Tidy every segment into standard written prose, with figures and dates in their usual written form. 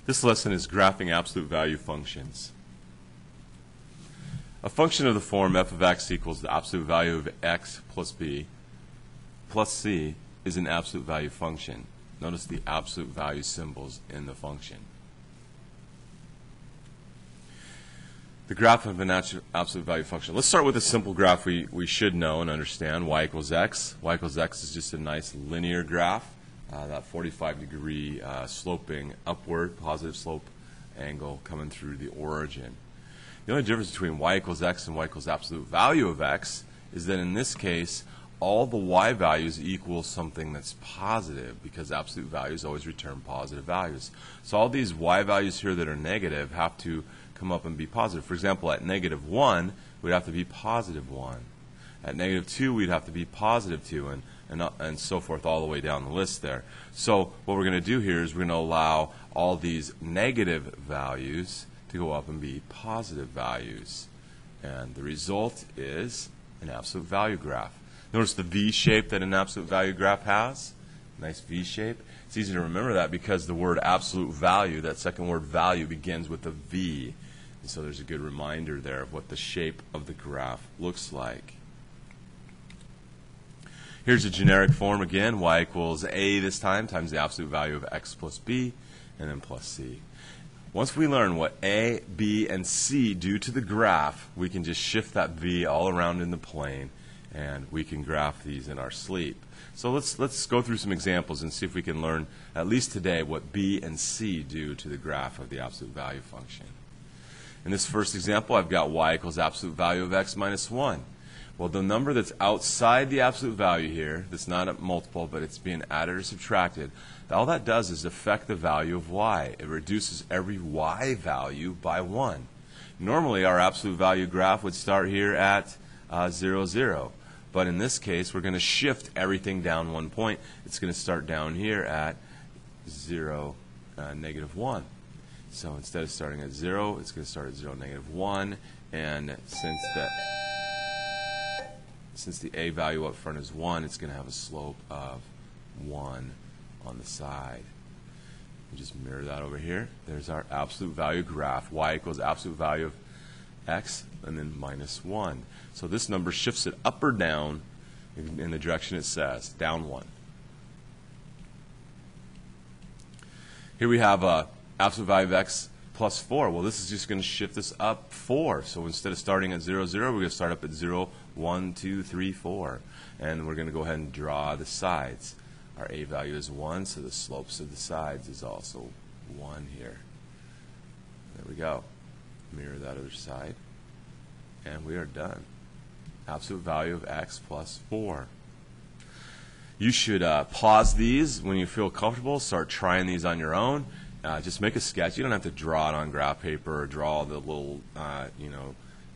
This lesson is graphing absolute value functions. A function of the form f of x equals the absolute value of x plus b plus c is an absolute value function. Notice the absolute value symbols in the function. The graph of an absolute value function. Let's start with a simple graph we should know and understand. Y equals x. Y equals x is just a nice linear graph. That 45-degree sloping upward, positive slope angle coming through the origin. The only difference between y equals x and y equals absolute value of x is that in this case, all the y values equal something that's positive because absolute values always return positive values. So all these y values here that are negative have to come up and be positive. For example, at -1, we'd have to be positive 1. At -2, we'd have to be positive 2, and so forth all the way down the list there. So what we're going to do here is we're going to allow all these negative values to go up and be positive values. And the result is an absolute value graph. Notice the V shape that an absolute value graph has. Nice V shape. It's easy to remember that because the word absolute value, that second word value, begins with a V. And so there's a good reminder there of what the shape of the graph looks like. Here's a generic form again, y equals a this time times the absolute value of x plus b and then plus c. Once we learn what a, b, and c do to the graph, we can just shift that v all around in the plane and we can graph these in our sleep. So let's go through some examples and see if we can learn, at least today, what b and c do to the graph of the absolute value function. In this first example, I've got y equals absolute value of x minus 1. Well, the number that's outside the absolute value here, that's not a multiple, but it's being added or subtracted, all that does is affect the value of y. It reduces every y value by 1. Normally, our absolute value graph would start here at 0, 0. But in this case, we're going to shift everything down 1 point. It's going to start down here at 0, -1. So instead of starting at 0, it's going to start at 0, -1. And since the a value up front is 1, it's going to have a slope of 1 on the side. We just mirror that over here. There's our absolute value graph. Y equals absolute value of x and then minus 1. So this number shifts it up or down in the direction it says, down 1. Here we have absolute value of x plus 4. Well, this is just going to shift this up 4. So instead of starting at 0, 0, we're going to start up at 0, 1, 2, 3, 4. And we're going to go ahead and draw the sides. Our a value is 1, so the slopes of the sides is also 1 here. There we go. Mirror that other side. And we are done. Absolute value of x plus 4. You should pause these when you feel comfortable. Start trying these on your own. Just make a sketch. You don't have to draw it on graph paper or draw the little,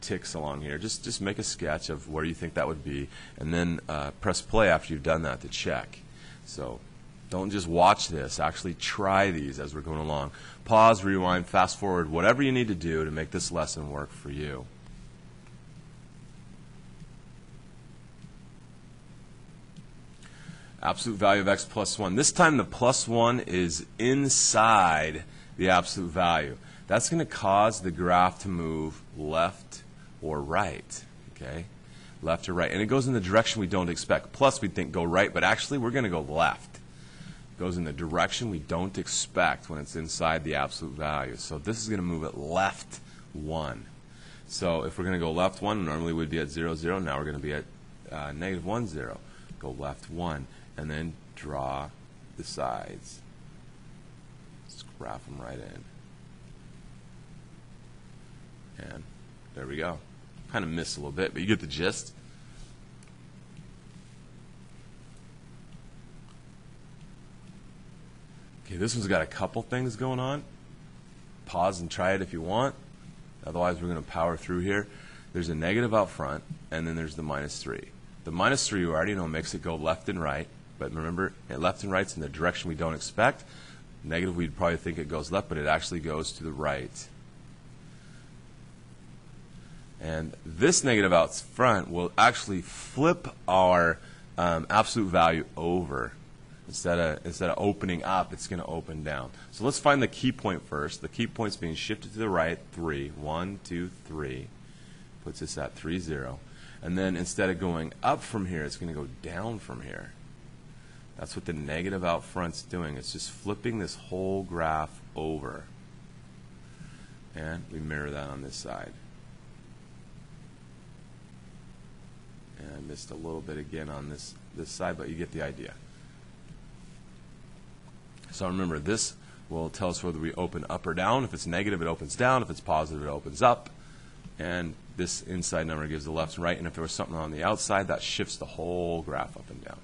ticks along here. Just make a sketch of where you think that would be, and then press play after you've done that to check. So don't just watch this. Actually try these as we're going along. Pause, rewind, fast forward, whatever you need to do to make this lesson work for you. Absolute value of x plus 1. This time the plus 1 is inside the absolute value. That's going to cause the graph to move left or right. Okay? Left or right. And it goes in the direction we don't expect. Plus we think go right, but actually we're going to go left. It goes in the direction we don't expect when it's inside the absolute value. So this is going to move it left 1. So if we're going to go left 1, normally we'd be at 0, 0. Now we're going to be at -1, 0. Go left 1. And then draw the sides. Just graph them right in. And there we go. Kind of missed a little bit, but you get the gist. Okay, this one's got a couple things going on. Pause and try it if you want. Otherwise, we're going to power through here. There's a negative out front, and then there's the -3. The -3, you already know, makes it go left and right. But remember, left and right's in the direction we don't expect. Negative, we'd probably think it goes left, but it actually goes to the right. And this negative out front will actually flip our absolute value over. Instead of opening up, it's going to open down. So let's find the key point first. The key point's being shifted to the right, 3. 1, 2, 3. Puts us at 3, 0. And then instead of going up from here, it's going to go down from here. That's what the negative out front's doing. It's just flipping this whole graph over. And we mirror that on this side. And I missed a little bit again on this side, but you get the idea. So remember, this will tell us whether we open up or down. If it's negative, it opens down. If it's positive, it opens up. And this inside number gives the left and right. And if there was something on the outside, that shifts the whole graph up and down.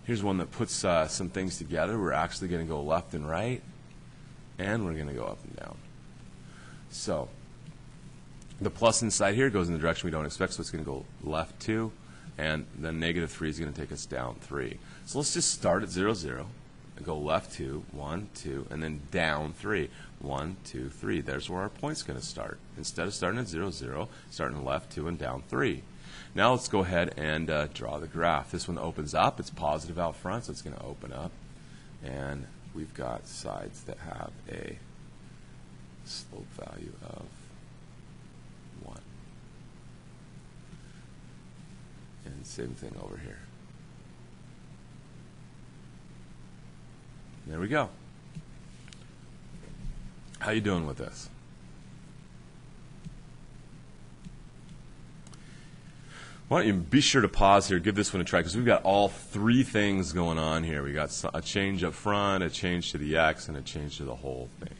Here's one that puts some things together. We're actually going to go left and right, and we're going to go up and down. So the plus inside here goes in the direction we don't expect, so it's going to go left 2, and then negative 3 is going to take us down 3. So let's just start at 0, 0, and go left 2, 1, 2, and then down 3, 1, 2, 3. There's where our point's going to start. Instead of starting at 0, 0, starting left 2 and down 3. Now let's go ahead and draw the graph. This one opens up. It's positive out front, so it's going to open up. And we've got sides that have a slope value of 1. And same thing over here. There we go. How you doing with this? Why don't you be sure to pause here, give this one a try, because we've got all 3 things going on here. We got a change up front, a change to the x, and a change to the whole thing.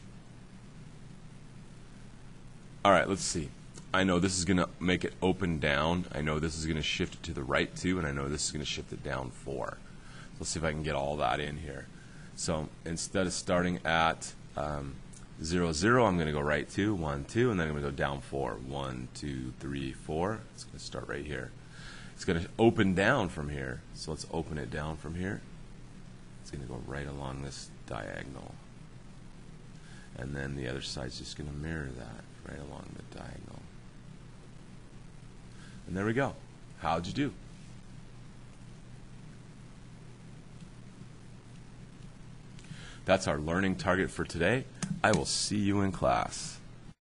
All right, let's see. I know this is going to make it open down. I know this is going to shift it to the right 2, and I know this is going to shift it down 4. Let's see if I can get all that in here. So instead of starting at 0, 0, I'm going to go right 2, 1, 2, and then I'm going to go down 4. 1, 2, 3, 4. It's going to start right here. It's going to open down from here, so let's open it down from here. It's going to go right along this diagonal. And then the other side's just going to mirror that right along the diagonal. And there we go. How'd you do? That's our learning target for today. I will see you in class.